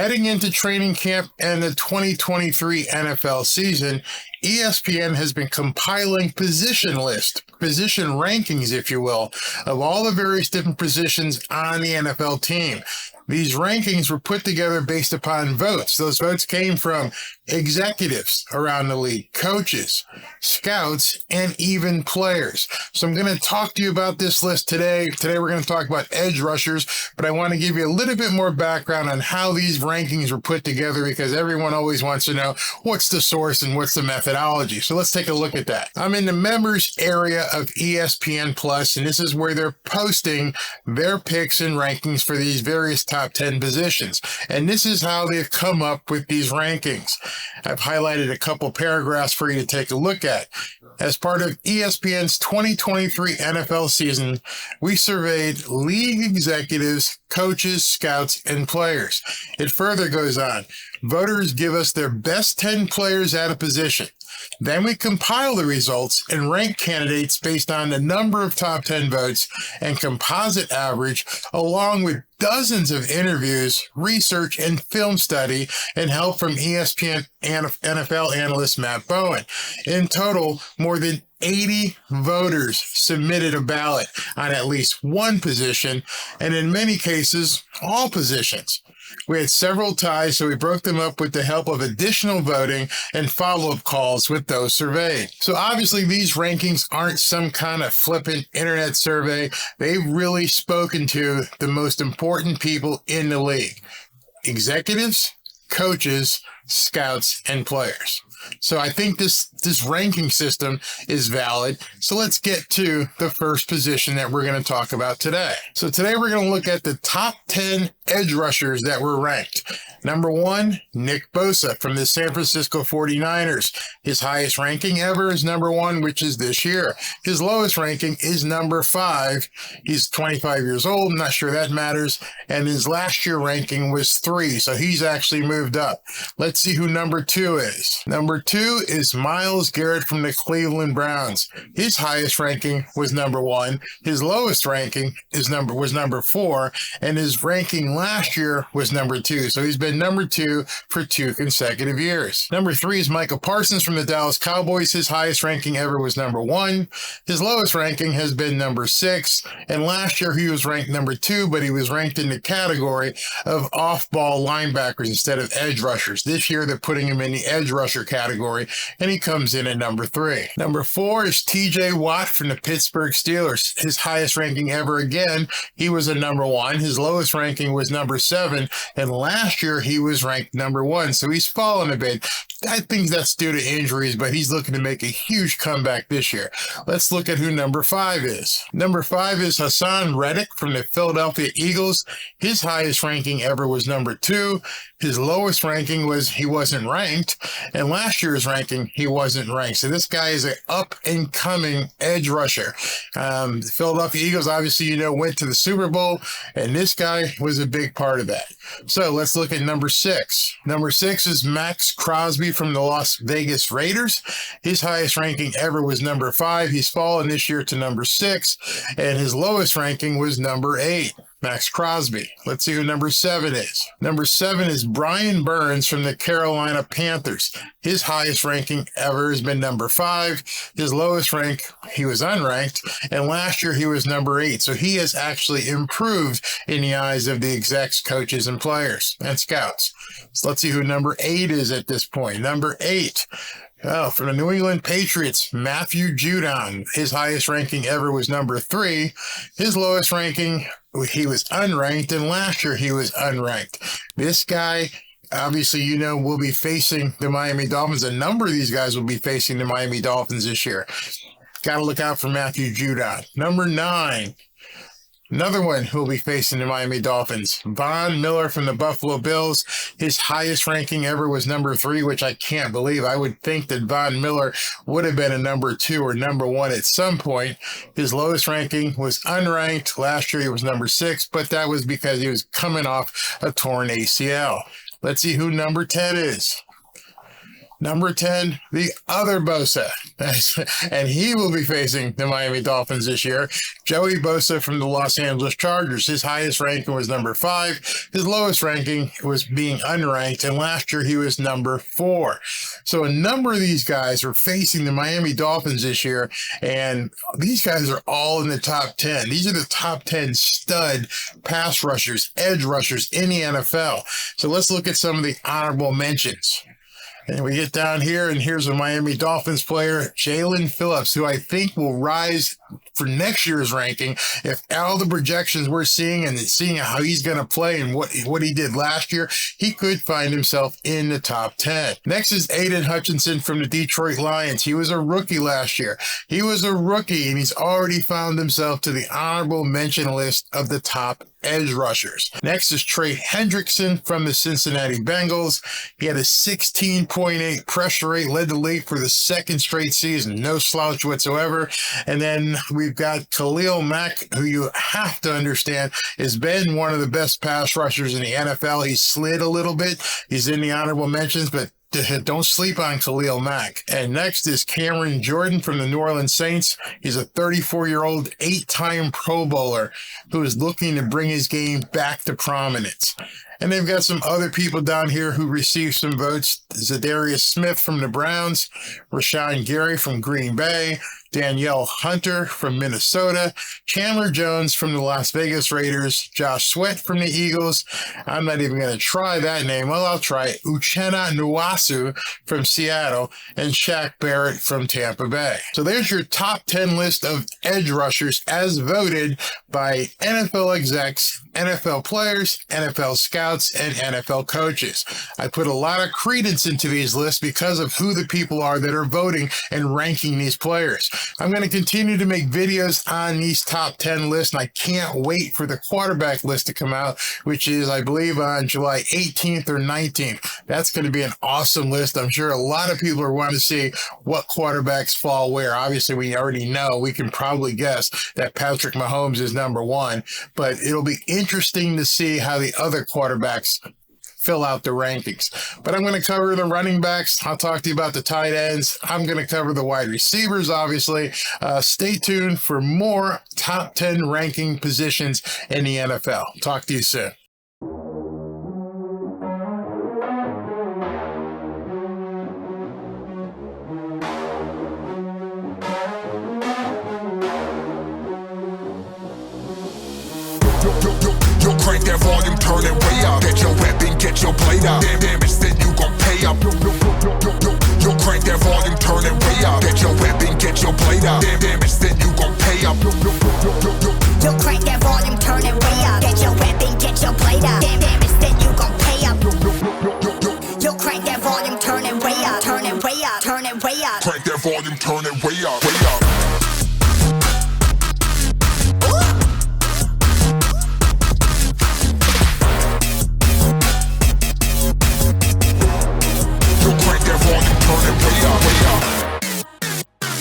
Heading into training camp and the 2023 NFL season, ESPN has been compiling position rankings, if you will, of all the various different positions on the NFL team. These rankings were put together based upon votes. Those votes came from executives around the league, coaches, scouts, and even players. So I'm going to talk to you about this list today. Today we're going to talk about edge rushers, but I want to give you a little bit more background on how these rankings were put together because everyone always wants to know what's the source and what's the methodology. So let's take a look at that. I'm in the members area of ESPN Plus, and this is where they're posting their picks and rankings for these various top 10 positions. And this is how they've come up with these rankings. I've highlighted a couple paragraphs for you to take a look at. As part of ESPN's 2023 NFL season, we surveyed league executives, coaches, scouts, and players. It further goes on. Voters give us their best 10 players at a position. Then we compile the results and rank candidates based on the number of top 10 votes and composite average, along with dozens of interviews, research, and film study, and help from ESPN and NFL analyst Matt Bowen. In total, more than 80 voters submitted a ballot on at least one position, and in many cases, all positions. We had several ties, so we broke them up with the help of additional voting and follow-up calls with those surveyed. So obviously, these rankings aren't some kind of flippant internet survey. They've really spoken to the most important people in the league: executives, coaches, scouts, and players. So I think this ranking system is valid. So let's get to the first position that we're going to talk about today. So today we're going to look at the top 10 edge rushers that were ranked. Number 1, Nick Bosa from the San Francisco 49ers. His highest ranking ever is number 1, which is this year. His lowest ranking is number 5. He's 25 years old. I'm not sure that matters. And his last year ranking was 3. So he's actually moved up. Let's see who number 2 is. Number 2 is Myles Garrett from the Cleveland Browns. His highest ranking was number 1. His lowest ranking was number 4. And his ranking last year was number 2. So he's been number 2 for 2 consecutive years. Number 3 is Micah Parsons from the Dallas Cowboys. His highest ranking ever was number 1. His lowest ranking has been number 6. And last year he was ranked number 2, but he was ranked in the category of off-ball linebackers instead of edge rushers. This year they're putting him in the edge rusher category, and he comes in at number 3. Number 4 is T.J. Watt from the Pittsburgh Steelers. His highest ranking ever again, he was a number 1. His lowest ranking was number 7, and last year he was ranked number 1, so he's fallen a bit. I think that's due to injuries, but he's looking to make a huge comeback this year. Let's look at who number 5 is. Number 5 is Hassan Reddick from the Philadelphia Eagles. His highest ranking ever was number 2. His lowest ranking was he wasn't ranked, and last year's ranking, he wasn't ranked. So this guy is an up-and-coming edge rusher. The Philadelphia Eagles, obviously, went to the Super Bowl, and this guy was a big part of that. So let's look at number 6. Number 6 is Max Crosby from the Las Vegas Raiders. His highest ranking ever was number 5. He's fallen this year to number 6, and his lowest ranking was number 8. Max Crosby. Let's see who number 7 is. Number 7 is Brian Burns from the Carolina Panthers. His highest ranking ever has been number 5. His lowest rank, he was unranked, and last year he was number 8. So he has actually improved in the eyes of the execs, coaches, and players and scouts. So let's see who number 8 is at this point. Number 8. Oh, from the New England Patriots, Matthew Judon. His highest ranking ever was number 3. His lowest ranking, he was unranked, and last year he was unranked. This guy, obviously, will be facing the Miami Dolphins. A number of these guys will be facing the Miami Dolphins this year. Got to look out for Matthew Judon. Number 9. Another one who will be facing the Miami Dolphins, Von Miller from the Buffalo Bills. His highest ranking ever was number 3, which I can't believe. I would think that Von Miller would have been a number 2 or number 1 at some point. His lowest ranking was unranked. Last year he was number 6, but that was because he was coming off a torn ACL. Let's see who number 10 is. Number 10, the other Bosa, and he will be facing the Miami Dolphins this year. Joey Bosa from the Los Angeles Chargers. His highest ranking was number 5. His lowest ranking was being unranked, and last year he was number 4. So a number of these guys are facing the Miami Dolphins this year, and these guys are all in the top 10. These are the top 10 stud pass rushers, edge rushers in the NFL. So let's look at some of the honorable mentions. And we get down here, and here's a Miami Dolphins player, Jalen Phillips, who I think will rise for next year's ranking. If all the projections we're seeing and seeing how he's going to play and what he did last year, he could find himself in the top 10. Next is Aiden Hutchinson from the Detroit Lions. He was a rookie last year. He was a rookie, and he's already found himself to the honorable mention list of the top edge rushers. Next is Trey Hendrickson from the Cincinnati Bengals. He had a 16.8 pressure rate, led the league for the second straight season. No slouch whatsoever. And then we've got Khalil Mack, who you have to understand has been one of the best pass rushers in the NFL. He slid a little bit. He's in the honorable mentions, but don't sleep on Khalil Mack. And next is Cameron Jordan from the New Orleans Saints. He's a 34-year-old, 8-time Pro Bowler who is looking to bring his game back to prominence. And they've got some other people down here who received some votes. Zadarius Smith from the Browns, Rashawn Gary from Green Bay, Danielle Hunter from Minnesota, Chandler Jones from the Las Vegas Raiders, Josh Sweat from the Eagles. I'm not even going to try that name. Well, I'll try it. Uchenna Nwasu from Seattle, and Shaq Barrett from Tampa Bay. So there's your top 10 list of edge rushers as voted by NFL execs, NFL players, NFL scouts, and NFL coaches. I put a lot of credence into these lists because of who the people are that are voting and ranking these players. I'm going to continue to make videos on these top 10 lists, and I can't wait for the quarterback list to come out, which is, I believe, on July 18th or 19th. That's going to be an awesome list. I'm sure a lot of people are wanting to see what quarterbacks fall where. Obviously, we already know. We can probably guess that Patrick Mahomes is number 1, but it'll be interesting to see how the other quarterbacks fill out the rankings. But I'm going to cover the running backs. I'll talk to you about the tight ends. I'm going to cover the wide receivers, obviously. Stay tuned for more top 10 ranking positions in the NFL. Talk to you soon. Crank that volume, turn it way up. Get your weapon, get your blade out. Damage, then you gon' pay up. Yo, crank that volume, turn it way up. Get your weapon, get your blade out. Damage, then you gon' pay up. Yo, crank that volume, turn it way up. Get your weapon, get your blade out. Damage, then you gon' pay up. Yo, crank that volume, turn it way up. Turn it way up, turn it way up. Crank that volume, turn it way up, way up. Turn it way up, way up.